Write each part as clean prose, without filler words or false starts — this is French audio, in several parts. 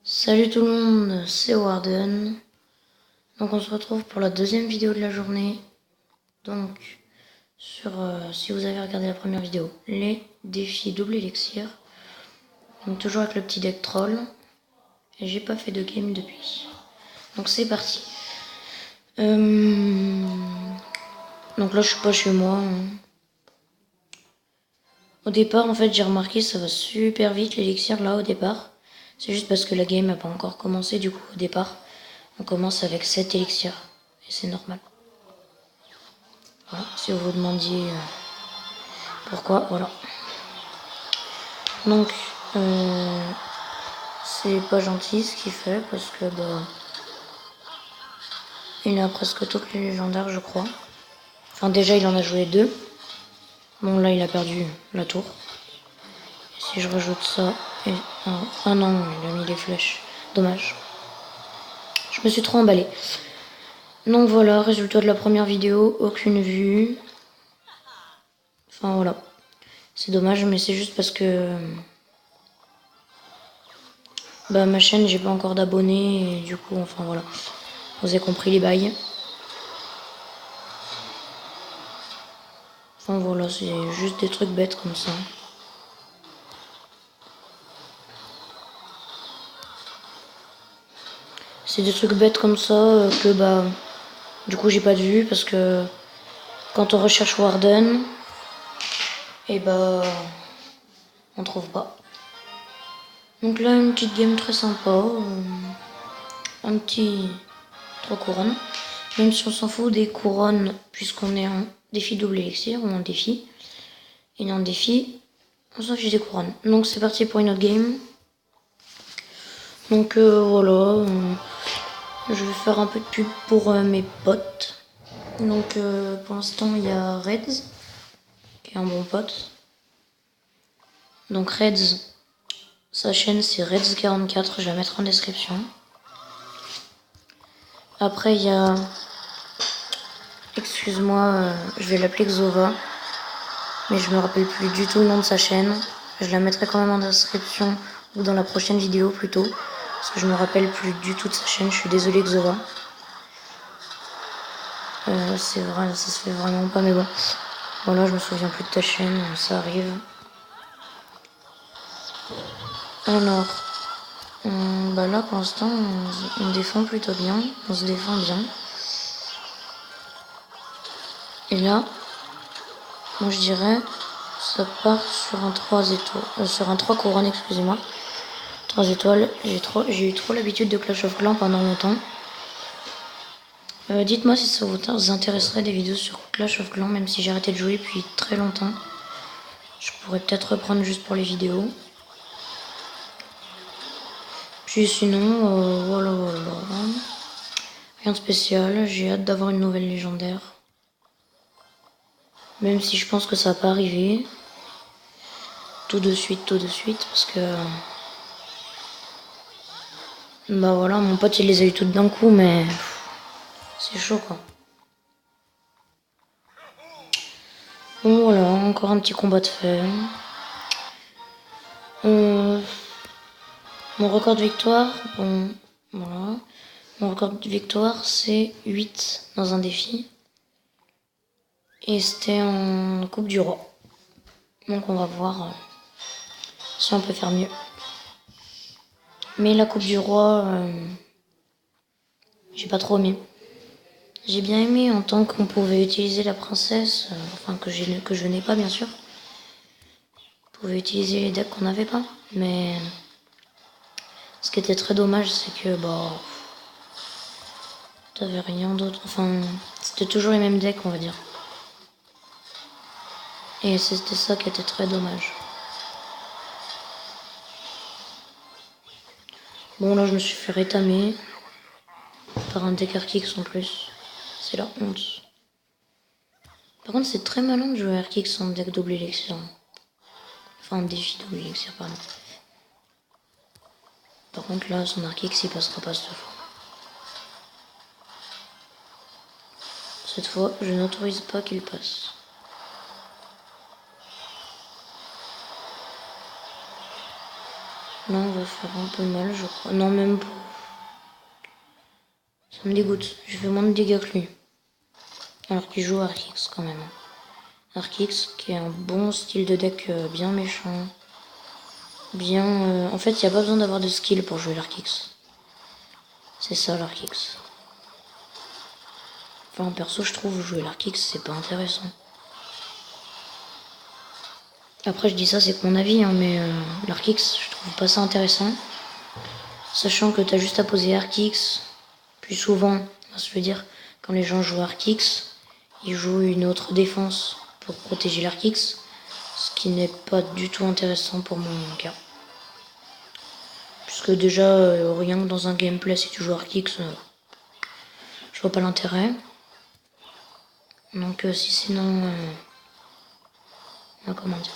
Salut tout le monde, c'est Warden. Donc on se retrouve pour la deuxième vidéo de la journée. Donc si vous avez regardé la première vidéo, les défis double élixir. Donc toujours avec le petit deck troll. Et j'ai pas fait de game depuis. Donc c'est parti. Donc là je suis pas chez moi. Au départ en fait j'ai remarqué ça va super vite l'élixir là au départ. C'est juste parce que la game n'a pas encore commencé, du coup au départ on commence avec 7 élixirs. Et c'est normal. Voilà, si vous vous demandiez pourquoi, voilà. Donc c'est pas gentil ce qu'il fait parce que il a presque toutes les légendaires je crois. Enfin déjà il en a joué 2. Bon là il a perdu la tour. Et si je rajoute ça et... Ah non, il a mis les flèches. Dommage. Je me suis trop emballée. Donc voilà, résultat de la première vidéo, aucune vue. Enfin voilà. C'est dommage mais c'est juste parce que ma chaîne j'ai pas encore d'abonnés et du coup enfin voilà. Vous avez compris les bails. Enfin voilà, c'est juste des trucs bêtes comme ça. C'est des trucs bêtes comme ça que du coup j'ai pas de vue parce que quand on recherche Warden, et on trouve pas. Donc là une petite game très sympa, un petit 3 couronnes. Même si on s'en fout des couronnes puisqu'on est en défi double élixir ou en défi. Et en défi, on s'en fiche des couronnes. Donc c'est parti pour une autre game. Donc voilà, je vais faire un peu de pub pour mes potes. Donc pour l'instant il y a Reds, qui est un bon pote. Donc Reds, sa chaîne c'est Reds44, je vais la mettre en description. Après il y a, excuse-moi, je vais l'appeler Xova, mais je me rappelle plus du tout le nom de sa chaîne. Je la mettrai quand même en description ou dans la prochaine vidéo plutôt, parce que je me rappelle plus du tout de sa chaîne, je suis désolée Xova. C'est vrai, ça se fait vraiment pas, mais bon. Voilà, je me souviens plus de ta chaîne, ça arrive. Alors, là pour l'instant, on défend plutôt bien, on se défend bien. Et là, moi je dirais, ça part sur un 3 étoiles, sur un 3 couronnes, excusez-moi. 3 étoiles, j'ai eu trop l'habitude de Clash of Clans pendant longtemps. Dites-moi si ça vous intéresserait des vidéos sur Clash of Clans, même si j'ai arrêté de jouer depuis très longtemps. Je pourrais peut-être reprendre juste pour les vidéos. Puis sinon, voilà. Rien de spécial, j'ai hâte d'avoir une nouvelle légendaire. Même si je pense que ça va pas arriver. Tout de suite, parce que... voilà, mon pote il les a eu toutes d'un coup, mais... C'est chaud quoi. Bon voilà, encore un petit combat de fait. Mon record de victoire, bon, voilà. Mon record de victoire c'est 8 dans un défi. Et c'était en Coupe du Roi. Donc on va voir si on peut faire mieux. Mais la Coupe du Roi, j'ai pas trop aimé. J'ai bien aimé en tant qu'on pouvait utiliser la princesse, enfin que je n'ai pas bien sûr. On pouvait utiliser les decks qu'on n'avait pas. Mais ce qui était très dommage c'est que t'avais rien d'autre. Enfin, c'était toujours les mêmes decks on va dire. Et c'était ça qui était très dommage. Bon là je me suis fait rétamer par un deck Archix en plus. C'est la honte. Par contre c'est très malin de jouer Archix en deck double élixir. Enfin en défi double élixir pardon. Par contre là son Archix il passera pas cette fois. Cette fois je n'autorise pas qu'il passe. Là, on va faire un peu mal, je crois. Non, même pas. Ça me dégoûte. Je fais moins de dégâts que lui. Alors qu'il joue Arc-X quand même. Arc-X qui est un bon style de deck bien méchant. Bien... En fait, il n'y a pas besoin d'avoir de skill pour jouer l'Arc-X. C'est ça l'Arc-X. Enfin, perso, je trouve jouer l'Arc-X, c'est pas intéressant. Après, je dis ça, c'est que mon avis, hein, mais l'Arc-X, je trouve pas ça intéressant. Sachant que t'as juste à poser Arc-X. Plus souvent, je veux dire, quand les gens jouent Arc-X, ils jouent une autre défense pour protéger l'Arc-X. Ce qui n'est pas du tout intéressant pour mon cas. Puisque déjà, rien que dans un gameplay, si tu joues Arc-X, je vois pas l'intérêt. Donc si sinon... comment dire,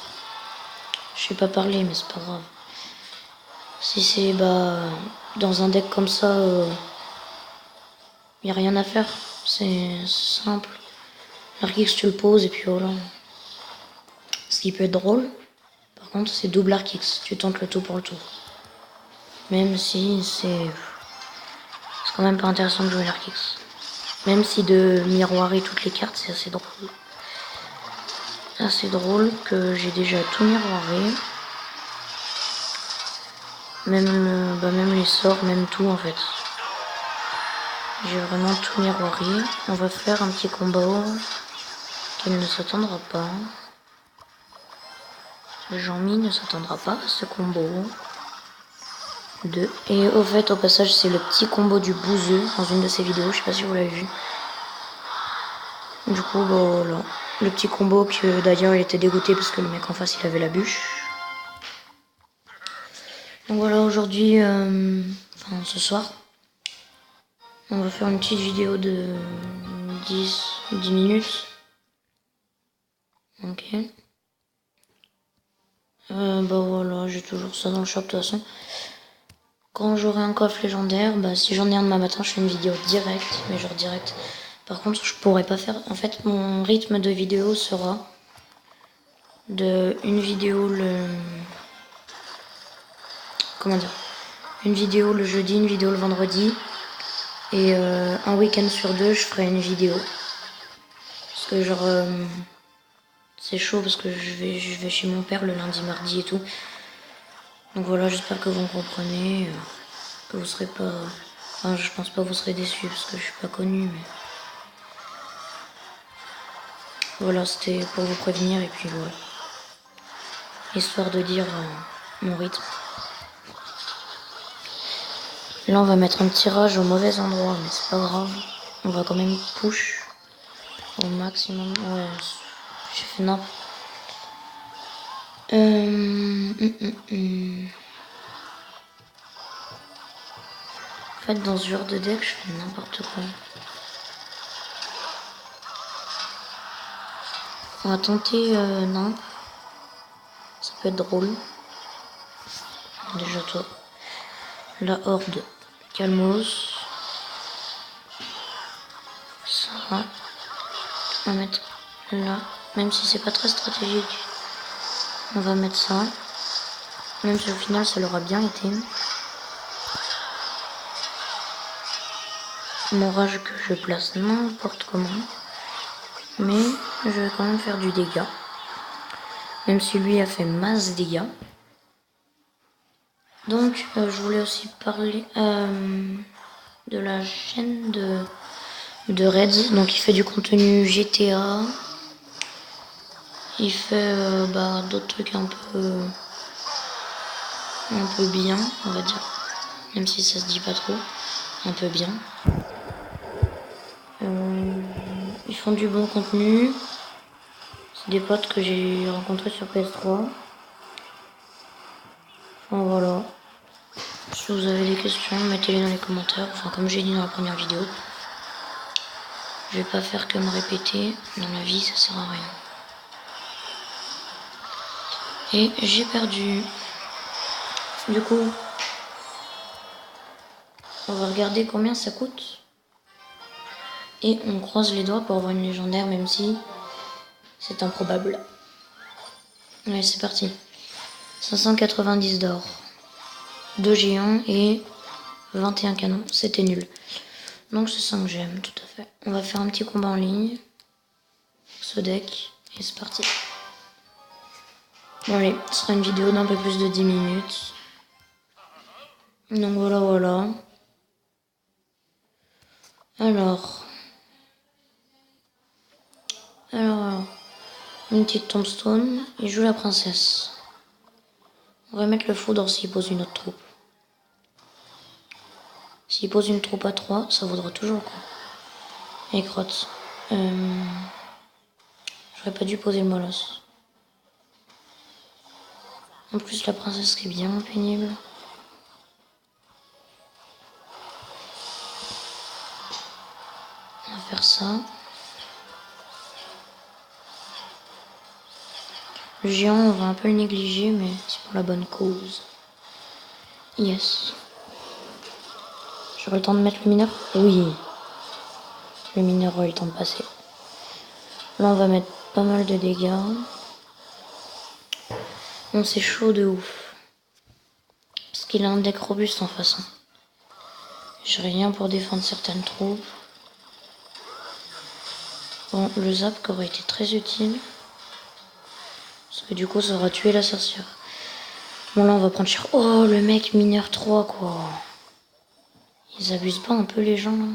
je sais pas parler, mais c'est pas grave. Si c'est dans un deck comme ça, y a rien à faire. C'est simple. L'arc-X tu le poses et puis voilà. Ce qui peut être drôle, par contre, c'est double Arc-X. Tu tentes le tout pour le tout. Même si c'est quand même pas intéressant de jouer l'Arc-X. Même si de miroirer toutes les cartes, c'est assez drôle. Assez drôle que j'ai déjà tout miroiré. Même les sorts, même tout en fait. J'ai vraiment tout miroiré. On va faire un petit combo qu'il ne s'attendra pas. Jean-Mi ne s'attendra pas à ce combo. Et au fait, au passage, c'est le petit combo du bouseux dans une de ses vidéos. Je sais pas si vous l'avez vu. Du coup, voilà. Le petit combo que d'ailleurs il était dégoûté parce que le mec en face il avait la bûche. Donc voilà, aujourd'hui, enfin ce soir, on va faire une petite vidéo de 10 minutes. Ok. Voilà, j'ai toujours ça dans le shop de toute façon. Quand j'aurai un coffre légendaire, si j'en ai un demain matin, je fais une vidéo directe, mais genre direct. Par contre, je pourrais pas faire... En fait, mon rythme de vidéo sera de une vidéo comment dire, une vidéo le jeudi, une vidéo le vendredi, et un week-end sur deux, je ferai une vidéo. Parce que genre, c'est chaud parce que je vais chez mon père le lundi, mardi et tout. Donc voilà, j'espère que vous comprenez, que vous serez pas... Enfin, je pense pas que vous serez déçus parce que je suis pas connue, mais... Voilà, c'était pour vous prévenir et puis voilà. Histoire de dire mon rythme. Là, on va mettre un tirage au mauvais endroit, mais c'est pas grave. On va quand même push au maximum. Ouais, j'ai fait n'importe. En fait, dans ce genre de deck, je fais n'importe quoi. On va tenter non. Ça peut être drôle. Déjà toi. La horde. Calmos. Ça. On va mettre là. Même si c'est pas très stratégique. On va mettre ça. Même si au final ça l'aura bien été. Mon rage que je place n'importe comment. Mais je vais quand même faire du dégât. Même si lui a fait masse dégâts. Donc je voulais aussi parler de la chaîne de Reds. Donc il fait du contenu GTA. Il fait d'autres trucs un peu bien, on va dire. Même si ça se dit pas trop. Un peu bien. Ils font du bon contenu. C'est des potes que j'ai rencontrés sur PS3. Enfin voilà. Si vous avez des questions, mettez-les dans les commentaires. Enfin comme j'ai dit dans la première vidéo. Je vais pas faire que me répéter. Dans la vie, ça sert à rien. Et j'ai perdu. Du coup, on va regarder combien ça coûte. Et on croise les doigts pour avoir une légendaire, même si c'est improbable. Allez, c'est parti. 590 d'or. 2 géants et 21 canons. C'était nul. Donc c'est 5 gemmes, tout à fait. On va faire un petit combat en ligne. Ce deck. Et c'est parti. Bon allez, ce sera une vidéo d'un peu plus de 10 minutes. Donc voilà. Alors, une petite tombstone. Il joue la princesse. On va mettre le foudre s'il pose une autre troupe. S'il pose une troupe à 3, ça vaudra toujours le coup. Et crotte. J'aurais pas dû poser le molosse. En plus, la princesse qui est bien pénible. On va faire ça. Le géant, on va un peu le négliger, mais c'est pour la bonne cause. Yes. J'aurai le temps de mettre le mineur? Oui. Le mineur aura eu le temps de passer. Là, on va mettre pas mal de dégâts. Bon, c'est chaud de ouf. Parce qu'il a un deck robuste en face. J'ai rien pour défendre certaines troupes. Bon, le zap aurait été très utile. Parce que du coup, ça aura tué la sorcière. Bon, là, on va prendre cher. Oh, le mec mineur 3, quoi. Ils abusent pas un peu, les gens, là.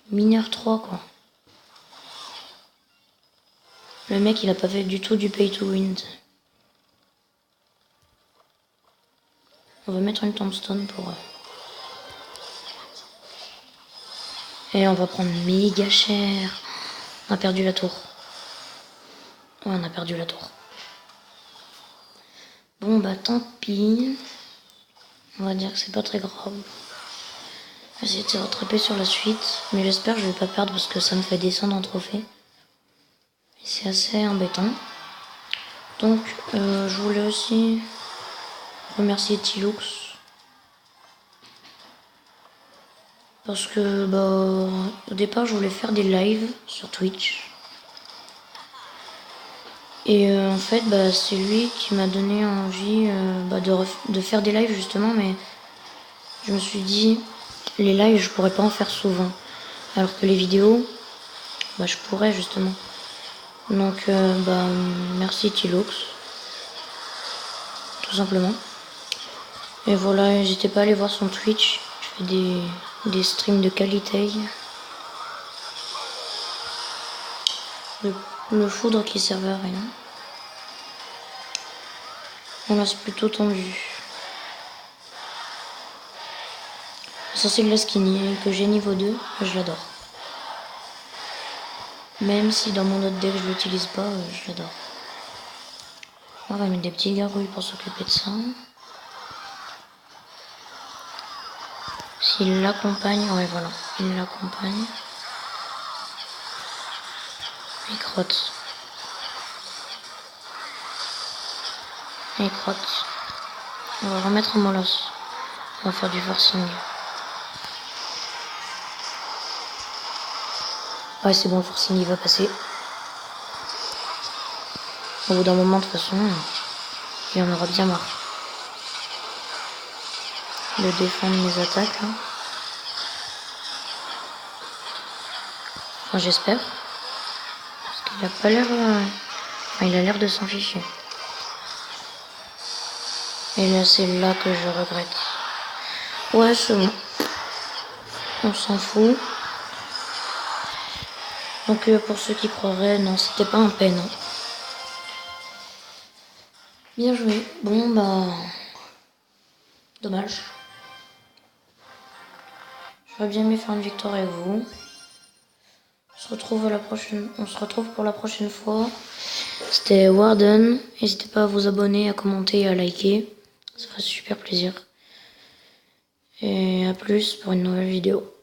Mineur 3, quoi. Le mec, il a pas fait du tout du pay to win. On va mettre une tombstone pour eux. Et on va prendre méga cher. On a perdu la tour. Ouais, on a perdu la tour. Bon, bah tant pis. On va dire que c'est pas très grave. On va essayer de se rattraper sur la suite. Mais j'espère que je vais pas perdre parce que ça me fait descendre en trophée. Et c'est assez embêtant. Donc, je voulais aussi remercier Tilux. Parce que, au départ, je voulais faire des lives sur Twitch. Et en fait, c'est lui qui m'a donné envie de faire des lives justement, mais je me suis dit, les lives, je pourrais pas en faire souvent. Alors que les vidéos, je pourrais justement. Donc, merci Tilox. Tout simplement. Et voilà, n'hésitez pas à aller voir son Twitch. Je fais des streams de qualité. Le foudre qui servait à rien. On là c'est plutôt tendu. Ça c'est le skinny que j'ai niveau 2, je l'adore. Même si dans mon autre deck je l'utilise pas, je l'adore. On va mettre des petits gargouilles pour s'occuper de ça. S'il l'accompagne, ouais voilà, il l'accompagne. Il crotte. Il crotte. On va remettre un molosse. On va faire du forcing. Ouais, c'est bon, le forcing il va passer. Au bout d'un moment, de toute façon, il en aura bien marre de défendre mes attaques. Là. Enfin, j'espère. Parce qu'il a pas l'air. Il a l'air de s'en ficher. Et là, c'est là que je regrette. Ouais, c'est bon. On s'en fout. Donc, pour ceux qui croiraient, non, c'était pas un pen. Hein. Bien joué. Bon, dommage. J'aurais bien aimé faire une victoire avec vous. On se retrouve pour la prochaine fois. C'était Warden. N'hésitez pas à vous abonner, à commenter et à liker. Ça ferait super plaisir. Et à plus pour une nouvelle vidéo.